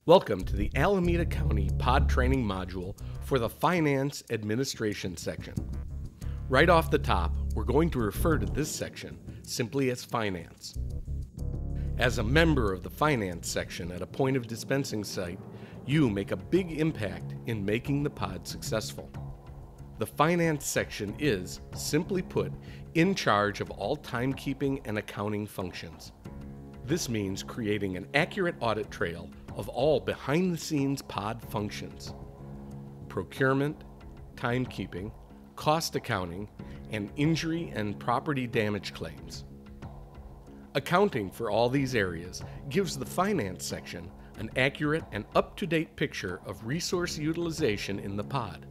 Welcome to the Alameda County Pod Training Module for the Finance Administration section. Right off the top, we're going to refer to this section simply as Finance. As a member of the Finance section at a point of dispensing site, you make a big impact in making the pod successful. The Finance section is, simply put, in charge of all timekeeping and accounting functions. This means creating an accurate audit trail of all behind-the-scenes pod functions: procurement, timekeeping, cost accounting, and injury and property damage claims. Accounting for all these areas gives the Finance section an accurate and up-to-date picture of resource utilization in the pod.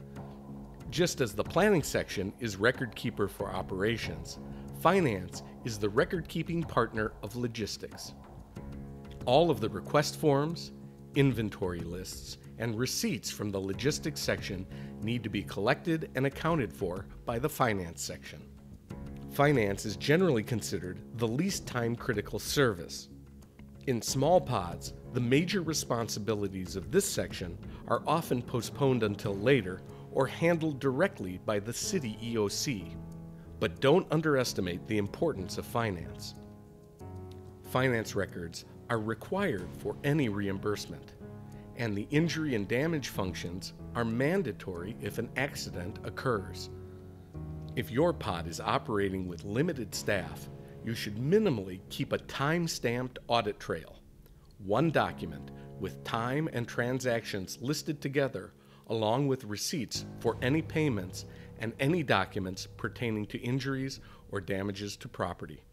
Just as the Planning section is record keeper for operations, Finance is the record-keeping partner of logistics. All of the request forms, inventory lists, and receipts from the logistics section need to be collected and accounted for by the Finance section. Finance is generally considered the least time-critical service. In small pods, the major responsibilities of this section are often postponed until later or handled directly by the city EOC. But don't underestimate the importance of Finance. Finance records are required for any reimbursement, and the injury and damage functions are mandatory if an accident occurs. If your pod is operating with limited staff, you should minimally keep a time-stamped audit trail, one document with time and transactions listed together, along with receipts for any payments and any documents pertaining to injuries or damages to property.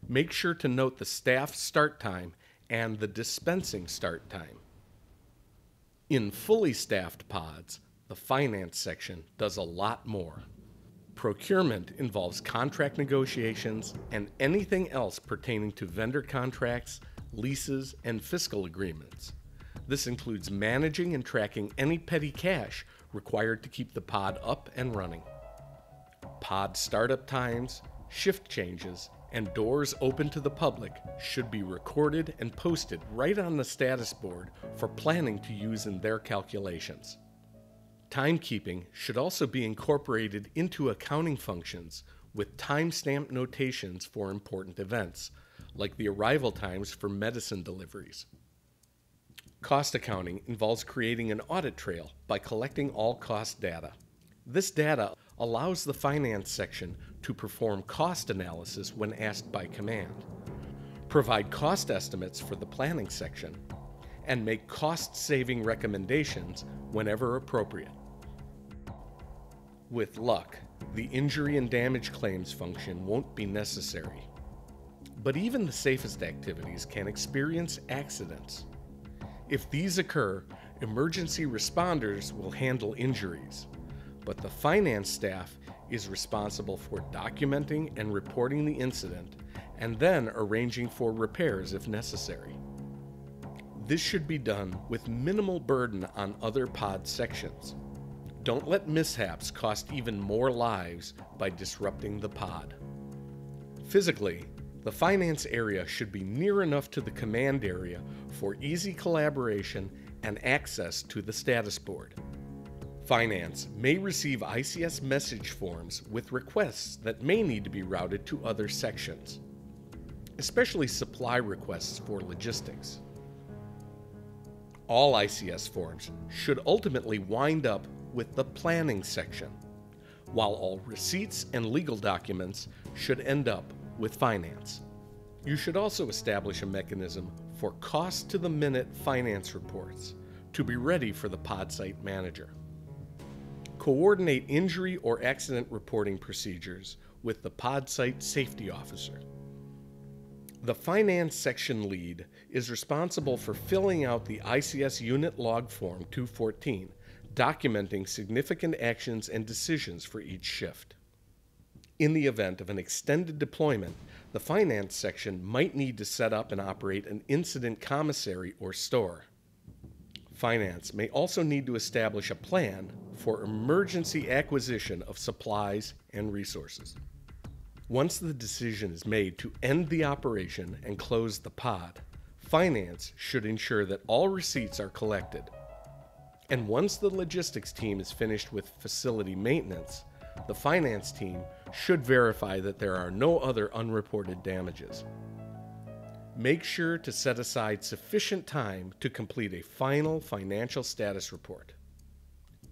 Make sure to note the staff start time and the dispensing start time. In fully staffed pods, the Finance section does a lot more. Procurement involves contract negotiations and anything else pertaining to vendor contracts, leases, and fiscal agreements. This includes managing and tracking any petty cash required to keep the pod up and running. Pod startup times, shift changes, and doors open to the public should be recorded and posted right on the status board for planning to use in their calculations. Timekeeping should also be incorporated into accounting functions with timestamp notations for important events, like the arrival times for medicine deliveries. Cost accounting involves creating an audit trail by collecting all cost data. This data allows the Finance section to perform cost analysis when asked by command, provide cost estimates for the Planning section, and make cost-saving recommendations whenever appropriate. With luck, the injury and damage claims function won't be necessary. But even the safest activities can experience accidents. If these occur, emergency responders will handle injuries, but the Finance staff is responsible for documenting and reporting the incident and then arranging for repairs if necessary. This should be done with minimal burden on other pod sections. Don't let mishaps cost even more lives by disrupting the pod. Physically, the Finance area should be near enough to the command area for easy collaboration and access to the status board. Finance may receive ICS message forms with requests that may need to be routed to other sections, especially supply requests for logistics. All ICS forms should ultimately wind up with the Planning section, while all receipts and legal documents should end up with Finance. You should also establish a mechanism for cost-to-the-minute finance reports to be ready for the pod site manager. Coordinate injury or accident reporting procedures with the pod site safety officer. The Finance section lead is responsible for filling out the ICS Unit Log Form 214, documenting significant actions and decisions for each shift. In the event of an extended deployment, the Finance section might need to set up and operate an incident commissary or store. Finance may also need to establish a plan for emergency acquisition of supplies and resources. Once the decision is made to end the operation and close the pod, Finance should ensure that all receipts are collected. And once the logistics team is finished with facility maintenance, the finance team should verify that there are no other unreported damages. Make sure to set aside sufficient time to complete a final financial status report.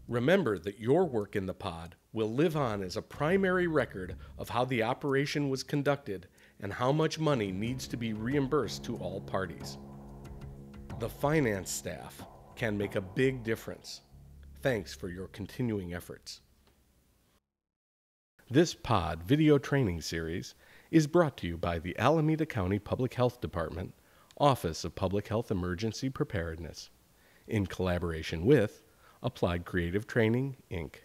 Remember that your work in the pod will live on as a primary record of how the operation was conducted and how much money needs to be reimbursed to all parties. The finance staff can make a big difference. Thanks for your continuing efforts. This pod video training series is brought to you by the Alameda County Public Health Department, Office of Public Health Emergency Preparedness, in collaboration with Applied Creative Training, Inc.